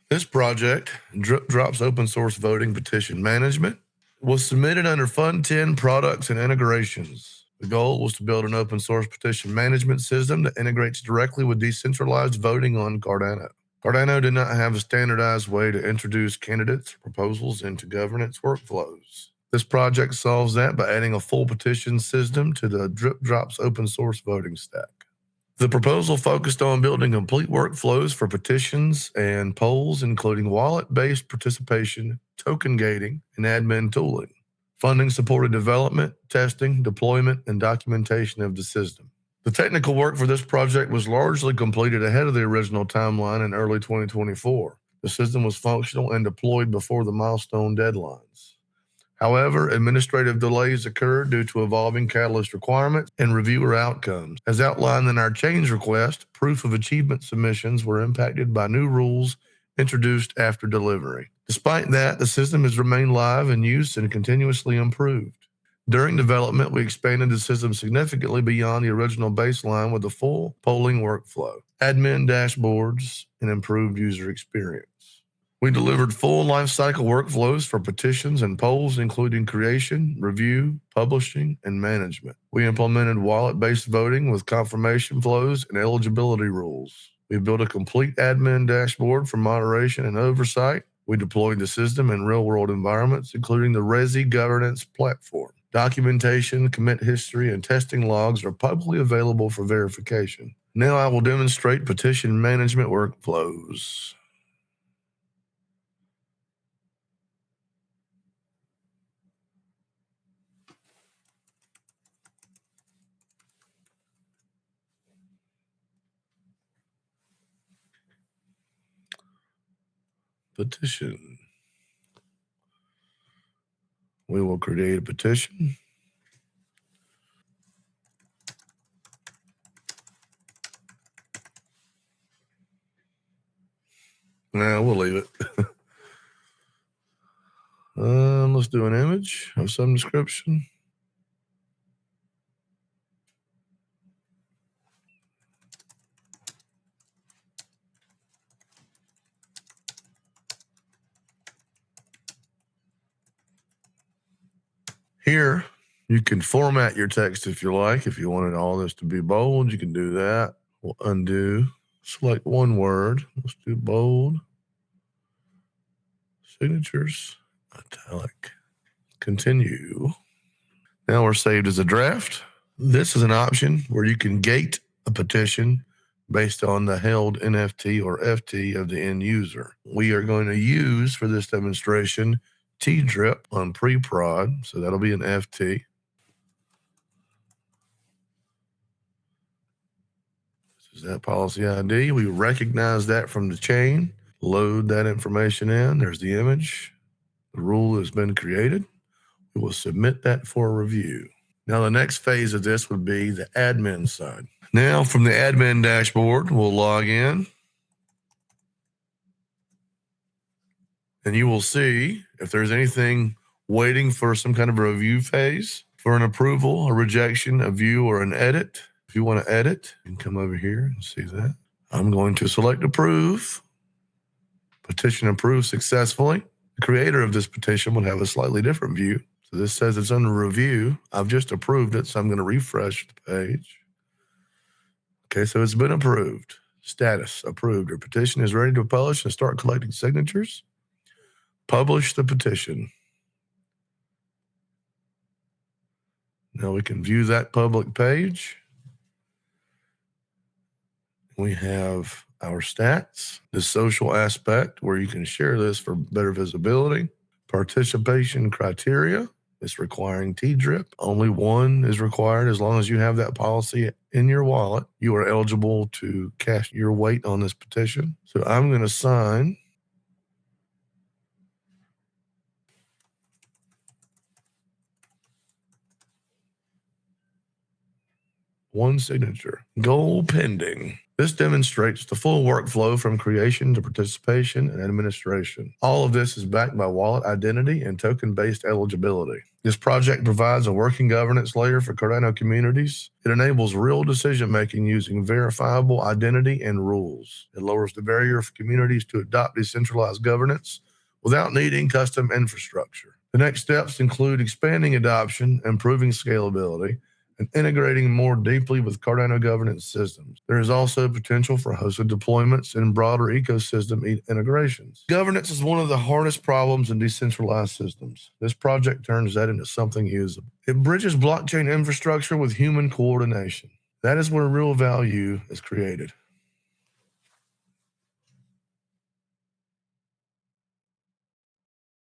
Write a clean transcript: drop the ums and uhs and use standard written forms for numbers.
This project, DripDropz Open Source Voting Petition Management, was submitted under Fund 10 Products and Integrations. The goal was to build an open source petition management system that integrates directly with decentralized voting on Cardano. Cardano did not have a standardized way to introduce candidates or proposals into governance workflows. This project solves that by adding a full petition system to the DripDropz Open Source Voting stack. The proposal focused on building complete workflows for petitions and polls, including wallet-based participation, token gating, and admin tooling. Funding supported development, testing, deployment, and documentation of the system. The technical work for this project was largely completed ahead of the original timeline in early 2024. The system was functional and deployed before the milestone deadlines. However, administrative delays occurred due to evolving Catalyst requirements and reviewer outcomes. As outlined in our change request, proof of achievement submissions were impacted by new rules introduced after delivery. Despite that, the system has remained live in use and continuously improved. During development, we expanded the system significantly beyond the original baseline with a full polling workflow, admin dashboards, and improved user experience. We delivered full lifecycle workflows for petitions and polls, including creation, review, publishing, and management. We implemented wallet-based voting with confirmation flows and eligibility rules. We built a complete admin dashboard for moderation and oversight. We deployed the system in real-world environments, including the Resi governance platform. Documentation, commit history, and testing logs are publicly available for verification. Now I will demonstrate petition management workflows. Petition. We will create a petition. Nah, we'll leave it. Let's do an image of some description. Here, you can format your text if you like. If you wanted all this to be bold, you can do that. We'll undo, select one word. Let's do bold. Signatures, italic. Continue. Now we're saved as a draft. This is an option where you can gate a petition based on the held NFT or FT of the end user. We are going to use for this demonstration T-drip on pre-prod, so that'll be an FT. This is that policy ID. We recognize that from the chain, load that information in. There's the image. The rule has been created. We will submit that for review. Now the next phase of this would be the admin side. Now from the admin dashboard, we'll log in. And you will see if there's anything waiting for some kind of a review phase, for an approval, a rejection, a view, or an edit. If you want to edit, you can come over here and see that. I'm going to select approve. Petition approved successfully. The creator of this petition would have a slightly different view. So this says it's under review. I've just approved it, so I'm going to refresh the page. Okay, so it's been approved. Status, approved. Your petition is ready to publish and start collecting signatures. Publish the petition. Now we can view that public page. We have our stats, the social aspect where you can share this for better visibility. Participation criteria is requiring T-drip. Only one is required. As long as you have that policy in your wallet, you are eligible to cast your weight on this petition. So I'm going to sign. one signature. Goal pending. This demonstrates the full workflow from creation to participation and administration. All of this is backed by wallet identity and token-based eligibility. This project provides a working governance layer for Cardano communities. It enables real decision-making using verifiable identity and rules. It lowers the barrier for communities to adopt decentralized governance without needing custom infrastructure. The next steps include expanding adoption, improving scalability, and integrating more deeply with Cardano governance systems. There is also potential for hosted deployments and broader ecosystem integrations. Governance is one of the hardest problems in decentralized systems. This project turns that into something usable. It bridges blockchain infrastructure with human coordination. That is where real value is created.